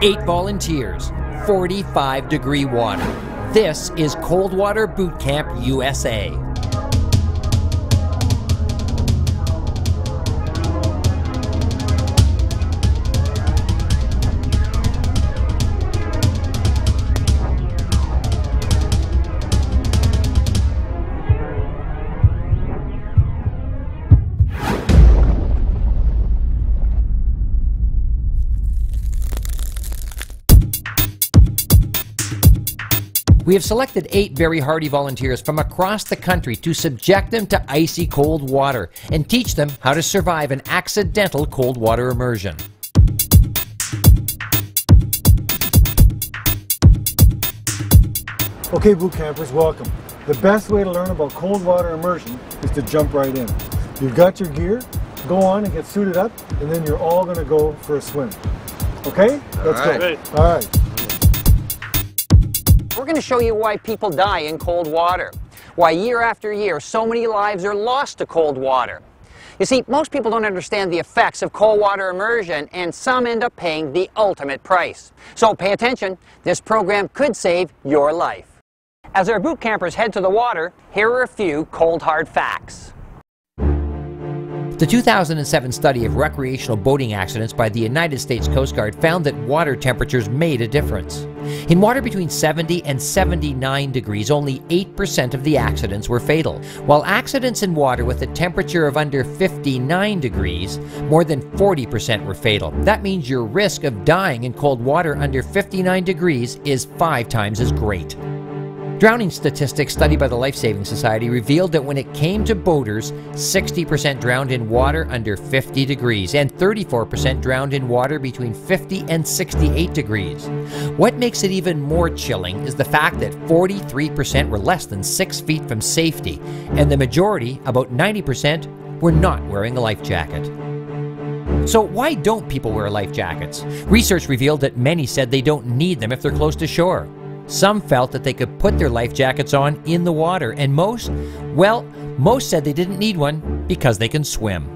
8 volunteers, 45-degree water. This is Cold Water Boot Camp USA. We have selected 8 very hardy volunteers from across the country to subject them to icy cold water and teach them how to survive an accidental cold water immersion. Okay, boot campers, welcome. The best way to learn about cold water immersion is to jump right in. You've got your gear, go on and get suited up, and then you're all going to go for a swim. Okay? Let's go. All right. We're going to show you why people die in cold water, why year after year so many lives are lost to cold water. You see, most people don't understand the effects of cold water immersion, and some end up paying the ultimate price. So pay attention, this program could save your life. As our boot campers head to the water, here are a few cold hard facts. The 2007 study of recreational boating accidents by the United States Coast Guard found that water temperatures made a difference. In water between 70 and 79 degrees, only 8% of the accidents were fatal, while accidents in water with a temperature of under 59 degrees, more than 40% were fatal. That means your risk of dying in cold water under 59 degrees is 5 times as great. Drowning statistics studied by the Life Saving Society revealed that when it came to boaters, 60% drowned in water under 50 degrees and 34% drowned in water between 50 and 68 degrees. What makes it even more chilling is the fact that 43% were less than 6 feet from safety, and the majority, about 90%, were not wearing a life jacket. So why don't people wear life jackets? Research revealed that many said they don't need them if they're close to shore. Some felt that they could put their life jackets on in the water, and most said they didn't need one because they can swim.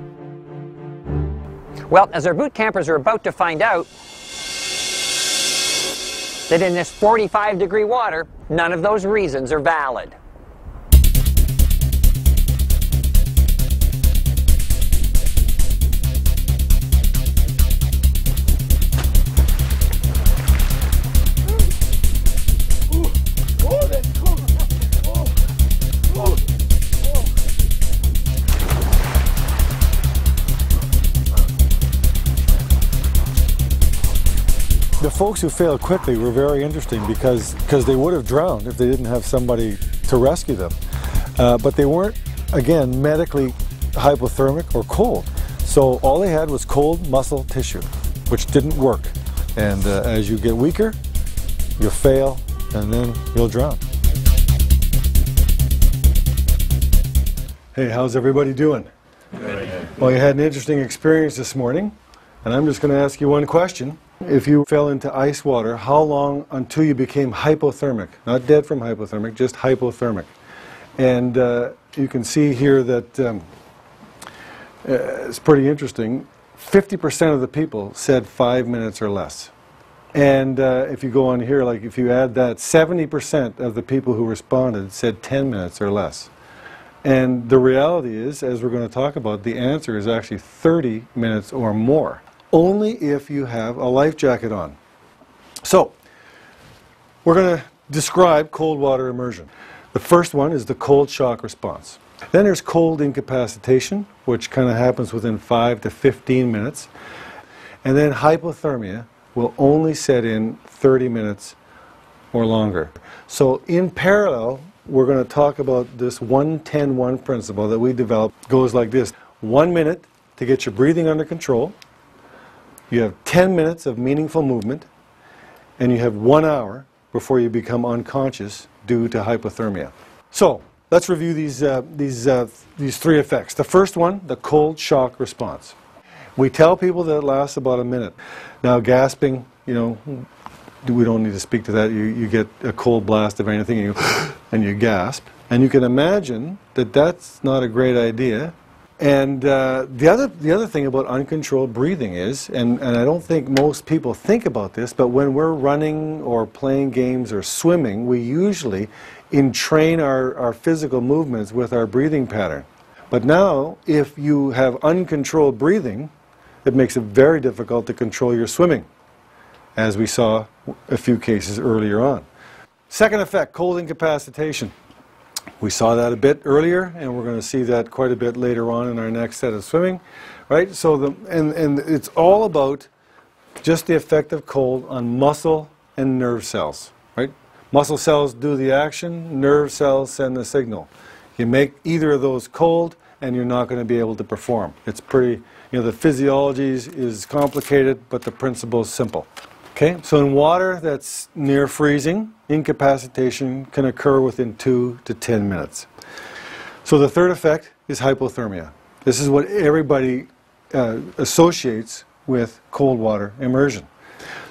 Well, as our boot campers are about to find out, that in this 45-degree water, none of those reasons are valid. The folks who failed quickly were very interesting because they would have drowned if they didn't have somebody to rescue them. But they weren't, again, medically hypothermic or cold. So all they had was cold muscle tissue, which didn't work. And as you get weaker, you'll fail and then you'll drown. Hey, how's everybody doing? Good. Well, you had an interesting experience this morning, and I'm just going to ask you one question. If you fell into ice water, how long until you became hypothermic? Not dead from hypothermic, just hypothermic. And you can see here that it's pretty interesting. 50% of the people said 5 minutes or less. And if you go on here, like if you add that, 70% of the people who responded said 10 minutes or less. And the reality is, as we're going to talk about, the answer is actually 30 minutes or more. Only if you have a life jacket on. So, we're going to describe cold water immersion. The first one is the cold shock response. Then there's cold incapacitation, which kind of happens within 5 to 15 minutes. And then hypothermia will only set in 30 minutes or longer. So in parallel, we're going to talk about this 1-10-1 principle that we developed. It goes like this: 1 minute to get your breathing under control. You have 10 minutes of meaningful movement, and you have 1 hour before you become unconscious due to hypothermia. So let's review these 3 effects. The first one, the cold shock response. We tell people that it lasts about a minute. Now gasping, you know, we don't need to speak to that. You get a cold blast of anything and you gasp. And you can imagine that that's not a great idea And the other thing about uncontrolled breathing is, and I don't think most people think about this, but when we're running or playing games or swimming, we usually entrain our physical movements with our breathing pattern. But now, if you have uncontrolled breathing, it makes it very difficult to control your swimming, as we saw a few cases earlier on. Second effect, cold incapacitation. We saw that a bit earlier, and we're going to see that quite a bit later on in our next set of swimming, right? So and it's all about just the effect of cold on muscle and nerve cells, right? Muscle cells do the action, nerve cells send the signal. You make either of those cold, and you're not going to be able to perform. It's pretty, the physiology is complicated, but the principle is simple. Okay, so in water that's near freezing, incapacitation can occur within 2 to 10 minutes. So the third effect is hypothermia. This is what everybody associates with cold water immersion.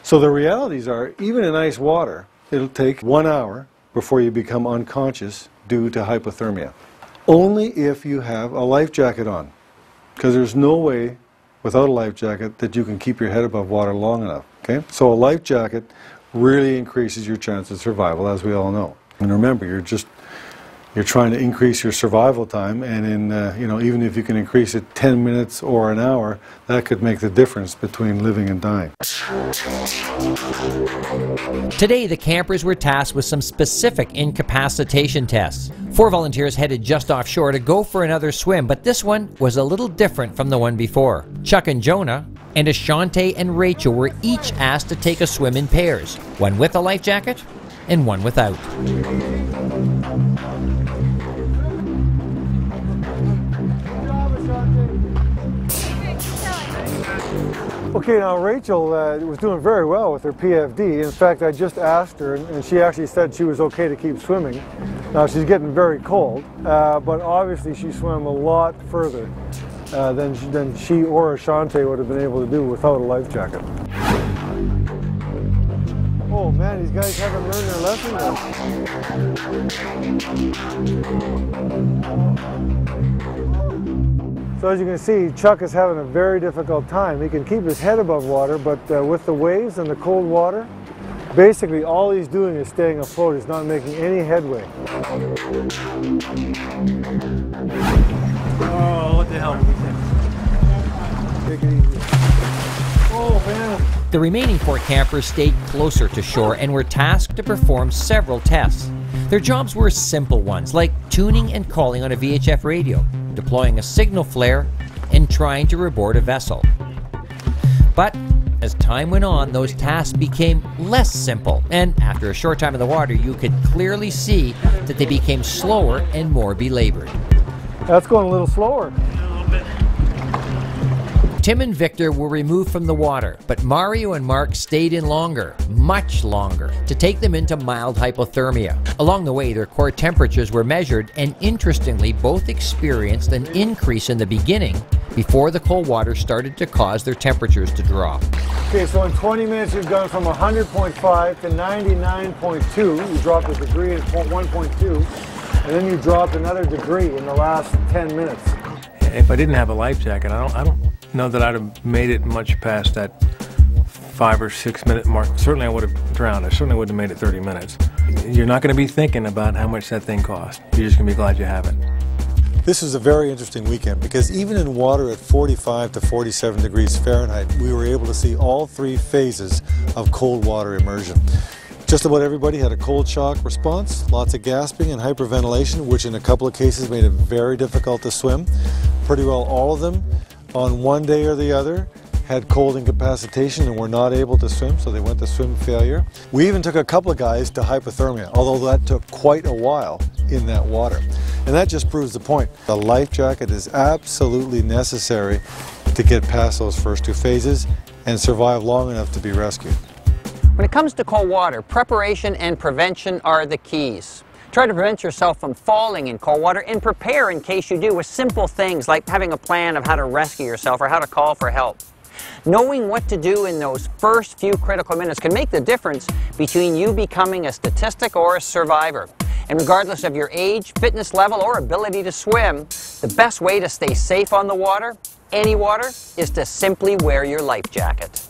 So the realities are, even in ice water, it'll take 1 hour before you become unconscious due to hypothermia. Only if you have a life jacket on, because there's no way without a life jacket that you can keep your head above water long enough. Okay? So a life jacket really increases your chance of survival, as we all know. And remember, you're trying to increase your survival time, and even if you can increase it 10 minutes or an hour, that could make the difference between living and dying. Today, the campers were tasked with some specific incapacitation tests. 4 volunteers headed just offshore to go for another swim, but this one was a little different from the one before. Chuck and Jonah and Ashante and Rachel were each asked to take a swim in pairs, one with a life jacket and one without. Okay, now Rachel was doing very well with her PFD. In fact, I just asked her, and she actually said she was okay to keep swimming. Now she's getting very cold, but obviously she swam a lot further than she or Ashante would have been able to do without a life jacket. Oh man, these guys haven't learned their lesson yet. So as you can see, Chuck is having a very difficult time. He can keep his head above water, but with the waves and the cold water, basically all he's doing is staying afloat. He's not making any headway. Oh, what the hell? Take it easy. Oh man. The remaining 4 campers stayed closer to shore and were tasked to perform several tests. Their jobs were simple ones, like tuning and calling on a VHF radio, deploying a signal flare, and trying to reboard a vessel. But as time went on, those tasks became less simple, and after a short time in the water, you could clearly see that they became slower and more belabored. That's going a little slower. Tim and Victor were removed from the water, but Mario and Mark stayed in longer, much longer, to take them into mild hypothermia. Along the way, their core temperatures were measured, and interestingly, both experienced an increase in the beginning before the cold water started to cause their temperatures to drop. Okay, so in 20 minutes you've gone from 100.5 to 99.2. You dropped a degree at 1.2, and then you dropped another degree in the last 10 minutes. If I didn't have a life jacket, I don't know that I'd have made it much past that 5 or 6 minute mark. Certainly I would have drowned. I certainly wouldn't have made it 30 minutes. You're not going to be thinking about how much that thing cost. You're just going to be glad you have it. This was a very interesting weekend because even in water at 45 to 47 degrees Fahrenheit, we were able to see all 3 phases of cold water immersion. Just about everybody had a cold shock response, lots of gasping and hyperventilation, which in a couple of cases made it very difficult to swim. Pretty well all of them, on one day or the other, had cold incapacitation and were not able to swim, so they went to swim failure. We even took a couple of guys to hypothermia, although that took quite a while in that water. And that just proves the point. The life jacket is absolutely necessary to get past those first 2 phases and survive long enough to be rescued. When it comes to cold water, preparation and prevention are the keys. Try to prevent yourself from falling in cold water and prepare in case you do with simple things like having a plan of how to rescue yourself or how to call for help. Knowing what to do in those first few critical minutes can make the difference between you becoming a statistic or a survivor. And regardless of your age, fitness level, or ability to swim, the best way to stay safe on the water, any water, is to simply wear your life jacket.